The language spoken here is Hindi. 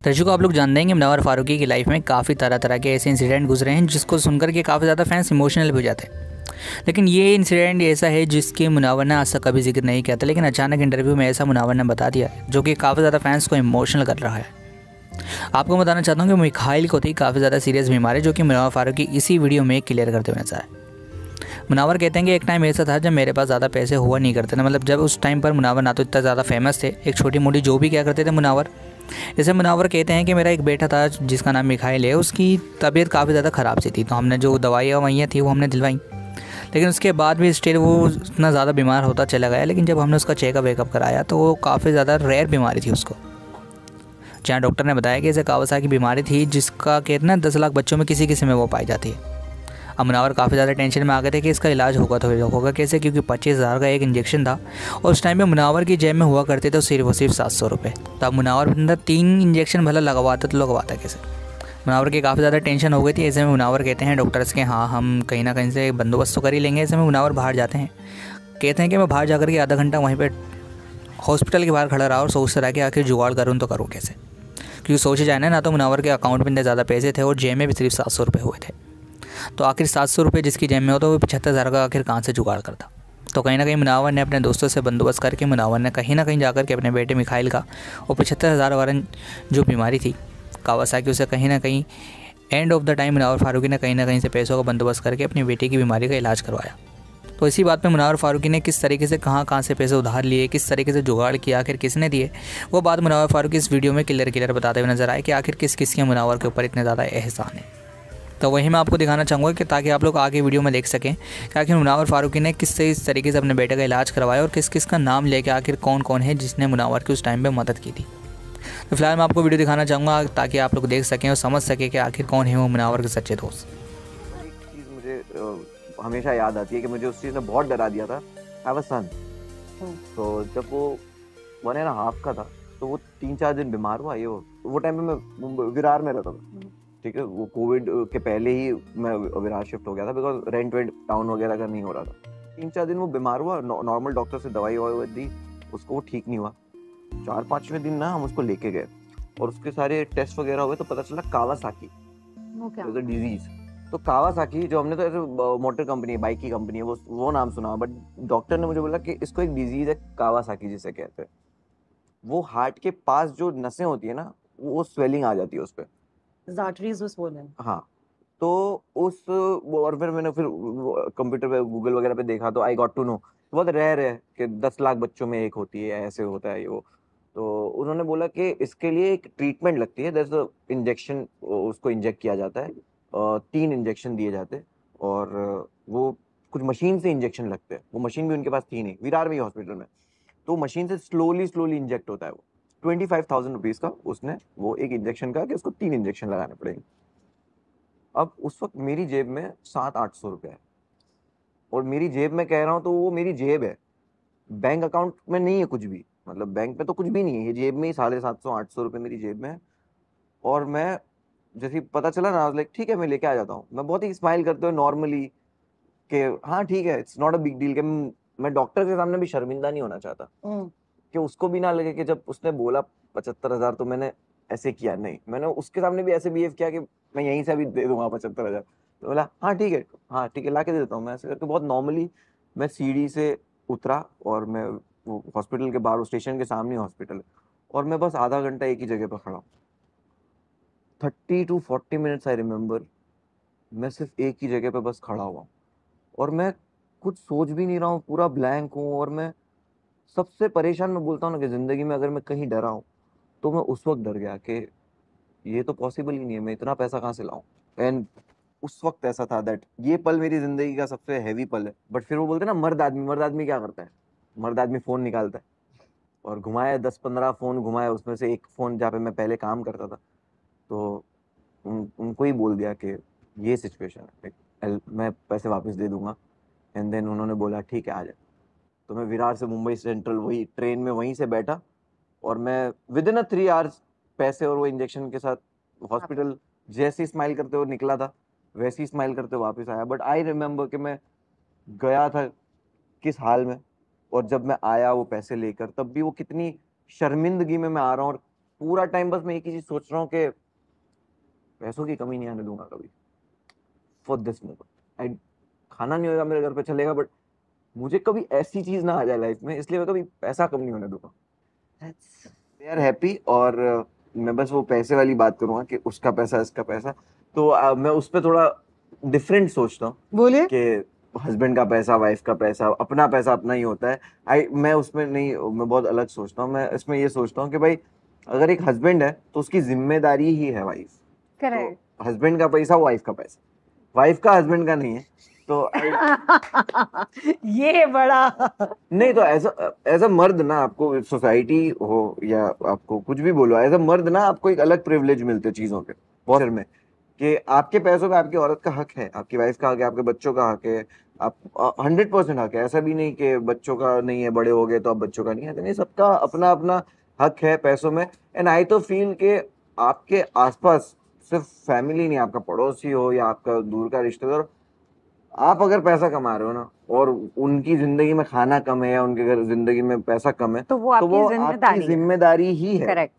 दर्शकों, आप लोग जानते हैं कि मुनव्वर फारूकी की लाइफ में काफ़ी तरह तरह के ऐसे इंसिडेंट गुजरे हैं जिसको सुनकर के काफ़ी ज़्यादा फैंस इमोशनल हो जाते हैं। लेकिन ये इंसिडेंट ऐसा है जिसके मुनव्वर ने आज तक कभी जिक्र नहीं किया था, लेकिन अचानक इंटरव्यू में ऐसा मुनव्वर ने बता दिया जो कि काफ़ी ज़्यादा फैंस को इमोशनल कर रहा है। आपको बताना चाहता हूँ कि मिखाइल को थी काफ़ी ज़्यादा सीरियस बीमारी, जो कि मुनव्वर फारूकी इसी वीडियो में क्लियर करते हुए नजर आए। मुनव्वर कहते हैं कि एक टाइम ऐसा था जब मेरे पास ज़्यादा पैसे हुआ नहीं करते थे, मतलब जब उस टाइम पर मुनव्वर ना तो इतना ज़्यादा फेमस थे, एक छोटी मोटी जो भी क्या करते थे मुनव्वर। जैसे मुनव्वर कहते हैं कि मेरा एक बेटा था जिसका नाम मिखाइल है, उसकी तबीयत काफ़ी ज़्यादा ख़राब सी थी, तो हमने जो दवाइयाँ ववाइयाँ थी वो हमने दिलवाई। लेकिन उसके बाद भी स्टिल वो इतना ज़्यादा बीमार होता चला गया। लेकिन जब हमने उसका चेकअप वेकअप कराया तो वो काफ़ी ज़्यादा रेयर बीमारी थी उसको, जहाँ डॉक्टर ने बताया कि इसे कावासाकी बीमारी थी, जिसका कहते हैं 10 लाख बच्चों में किसी किसी में वो पाई जाती है। अब मुनव्वर काफ़ी ज़्यादा टेंशन में आ गए थे कि इसका इलाज होगा तो होगा कैसे, क्योंकि 25,000 का एक इंजेक्शन था और उस टाइम पे मुनव्वर की जेब में हुआ करते थे सिर्फ 700 रुपये। तो अब मुनव्वर अंदर 3 इंजेक्शन भला लगवाता तो लगवाता कैसे। मुनव्वर की काफ़ी ज़्यादा टेंशन हो गई थी। ऐसे में मुनव्वर कहते हैं डॉक्टर्स के हाँ हम कहीं ना कहीं से बंदोबस्त तो कर ही लेंगे। ऐसे में मुनव्वर बाहर जाते हैं, कहते हैं कि मैं बाहर जाकर के आधा घंटा वहीं पर हॉस्पिटल के बाहर खड़ा रहा और सोचता रहा कि आखिर जुगाड़ करूँ तो करूँ कैसे, क्योंकि सोचे जाए ना तो मुनव्वर के अकाउंट में इतने ज़्यादा पैसे थे और जेब में भी सिर्फ 700 रुपये हुए थे। तो आखिर 700 रुपये जिसकी जेब में हो तो वो 75,000 का आखिर कहाँ से जुगाड़ करता। तो कहीं ना कहीं मुनव्वर ने अपने दोस्तों से बंदोबस्त करके मुनव्वर ने कहीं ना कहीं जाकर के अपने बेटे मिखाइल का वो 75,000 वाला जो बीमारी थी कावासाकी, उसे कहीं ना कहीं end of the time Munawar Faruqui ने कहीं ना कहीं से पैसों का बंदोबस्त करके अपनी बेटी की बीमारी का इलाज करवाया। तो इसी बात पे मुनव्वर फारूकी ने किस तरीके से कहाँ से पैसे उधार लिए, किस तरीके से जुगाड़ किया, आखिर किसने दिए, वो बात मुनव्वर फारूकी इस वीडियो में क्लियर बताते हुए नजर आए कि आखिर किस किस के मुनव्वर के ऊपर इतने ज़्यादा एहसान है। तो वही मैं आपको दिखाना चाहूँगा कि ताकि आप लोग आगे वीडियो में देख सकें कि आखिर मुनव्वर फारूकी ने किस तरीके से अपने बेटे का इलाज करवाया और किस किस का नाम लेके आखिर कौन कौन है जिसने मुनव्वर की उस टाइम पे मदद की थी। तो फिलहाल मैं आपको वीडियो दिखाना चाहूँगा ताकि आप लोग देख सकें और समझ सकें कि आखिर कौन है वो मुनव्वर के सच्चे दोस्त। एक चीज़ मुझे हमेशा याद आती है कि मुझे उस चीज़ ने बहुत डरा दिया था। आई वाज सन। तो जब वो 1.5 का था तो वो 3-4 दिन बीमार हुआ। वो टाइम पे मैं विरार में रहता था, ठीक है। वो कोविड के पहले ही मैं विरार शिफ्ट हो गया था, बिकॉज रेंट वेंट टाउन वगैरह का नहीं हो रहा था। 3-4 दिन वो बीमार हुआ, नॉर्मल डॉक्टर से दवाई ववाई दी उसको, वो ठीक नहीं हुआ। 4-5वें दिन ना हम उसको लेके गए और उसके सारे टेस्ट वगैरह हुए तो पता चला कावासाकी डिजीज। तो कावासाकी जो हमने तो ऐसे मोटर कंपनी है, बाइक की कंपनी है, वो नाम सुना, बट डॉक्टर ने मुझे बोला कि इसको एक डिजीज है कावासाकी जिसे कहते हैं। वो हार्ट के पास जो नसें होती है ना, वो स्वेलिंग आ जाती है उस पे, आर्टरीज वो swollen। हाँ। तो और फिर मैंने कंप्यूटर पे गूगल वगैरह पे देखा तो आई गॉट टू नो बहुत रेयर है कि 10 लाख बच्चों में एक होती है, ऐसे होता है ये वो। तो उन्होंने बोला कि इसके लिए एक ट्रीटमेंट लगती है, दस इंजेक्शन, उसको इंजेक्ट किया जाता है, 3 इंजेक्शन दिए जाते हैं और वो कुछ मशीन से इंजेक्शन लगते हैं। वो मशीन भी उनके पास थी नहीं, विरार में ही हॉस्पिटल में। तो मशीन से स्लोली स्लोली इंजेक्ट होता है वो। 25,000 रुपीज का उसने वो एक इंजेक्शन का कि उसको 3 इंजेक्शन लगाने पड़ेंगे। अब उस वक्त मेरी जेब में 700-800 रुपये है, और मेरी जेब में कह रहा हूँ तो वो मेरी जेब है, बैंक अकाउंट में नहीं है कुछ भी, मतलब बैंक में तो कुछ भी नहीं है, ये जेब में ही 750-800 रुपये मेरी जेब में है। और मैं जैसे ही पता चला ना, लाइक ठीक है मैं लेके आ जाता हूँ। मैं बहुत ही स्माइल करते हुए नॉर्मली कि हाँ ठीक है, it's not a big deal. कि मैं डॉक्टर के सामने भी शर्मिंदा नहीं होना चाहता, कि उसको भी ना लगे कि जब उसने बोला 75,000 तो मैंने ऐसे किया। नहीं, मैंने उसके सामने भी ऐसे बिहेव किया कि मैं यहीं से अभी दे दूंगा 75,000। तो बोला हाँ ठीक है, हाँ ठीक है ला के दे देता हूँ। मैं ऐसे करके बहुत नॉर्मली मैं सीढ़ी से उतरा और मैं वो हॉस्पिटल के बाहर, स्टेशन के सामने हॉस्पिटल है, और मैं बस आधा घंटा एक ही जगह पर खड़ा हूँ। 30 to 40 मिनट्स आई रिमेम्बर, मैं सिर्फ एक ही जगह पे बस खड़ा हुआ और मैं कुछ सोच भी नहीं रहा हूँ, पूरा ब्लैंक हूँ। और मैं सबसे परेशान, मैं बोलता हूँ ना कि जिंदगी में अगर मैं कहीं डरा हूँ तो मैं उस वक्त डर गया कि ये तो पॉसिबल ही नहीं है, मैं इतना पैसा कहाँ से लाऊं। एंड उस वक्त ऐसा था दैट ये पल मेरी जिंदगी का सबसे हैवी पल है। बट फिर वो बोलते हैं ना, मर्द आदमी क्या करता है, मर्द आदमी फोन निकालता है और घुमाया 10-15 फोन घुमाया, उसमें से एक फोन जहाँ पे मैं पहले काम करता था, तो उनको ही बोल दिया कि ये सिचुएशन है, मैं पैसे वापस दे दूंगा। एंड देन उन्होंने बोला ठीक है आ जाए। तो मैं विरार से मुंबई सेंट्रल वही ट्रेन में वहीं से बैठा और मैं विद इन 3 आवर्स पैसे और वो इंजेक्शन के साथ हॉस्पिटल जैसे ही स्माइल करते हुए निकला था वैसे ही स्माइल करते हुए वापस आया। बट आई रिमेम्बर कि मैं गया था किस हाल में, और जब मैं आया वो पैसे लेकर तब भी वो कितनी शर्मिंदगी में मैं आ रहा हूँ, और पूरा टाइम बस मैं एक ही चीज सोच रहा हूँ कि पैसों की कमी नहीं आने दूंगा कभी फॉर दिस मोमेंट। आई खाना नहीं होगा मेरे घर पे चलेगा, बट मुझे कभी ऐसी चीज ना आ जाए लाइफ में, इसलिए मैं कभी पैसा कम नहीं होने दूंगा। That's they are happy. और मैं बस वो पैसे वाली बात करूंगा कि उसका पैसा इसका पैसा, तो मैं उस पर थोड़ा डिफरेंट सोचता हूँ बोलिए। कि हस्बैंड का पैसा, वाइफ का पैसा, अपना पैसा अपना ही होता है। मैं उसमें नहीं, मैं बहुत अलग सोचता हूँ। मैं इसमें ये सोचता हूँ कि भाई अगर एक हस्बैंड है तो उसकी जिम्मेदारी ही है वाइफ। करेक्ट। तो हस्बैंड का पैसा वाइफ का पैसा, वाइफ का हस्बैंड का नहीं है। तो ये बड़ा नहीं, तो एज अ मर्द ना, आपको सोसाइटी हो या आपको कुछ भी बोलो, एज अ मर्द ना आपको एक अलग प्रिविलेज मिलते हैं चीजों के बहुत में, कि आपके पैसों पे आपकी औरत का हक है, आपकी वाइफ का हक है, आपके बच्चों का हक है। आप 100% हक है। ऐसा भी नहीं कि बच्चों का नहीं है, बड़े हो गए तो अब बच्चों का नहीं है, नहीं, सबका अपना अपना हक है पैसों में। एंड आई तो फील के आपके आसपास सिर्फ फैमिली नहीं, आपका पड़ोसी हो या आपका दूर का रिश्तेदार, आप अगर पैसा कमा रहे हो ना और उनकी जिंदगी में खाना कम है या उनके घर जिंदगी में पैसा कम है, तो वो तो वो आपकी आपकी जिम्मेदारी है। जिम्मेदारी ही है। करेक्ट।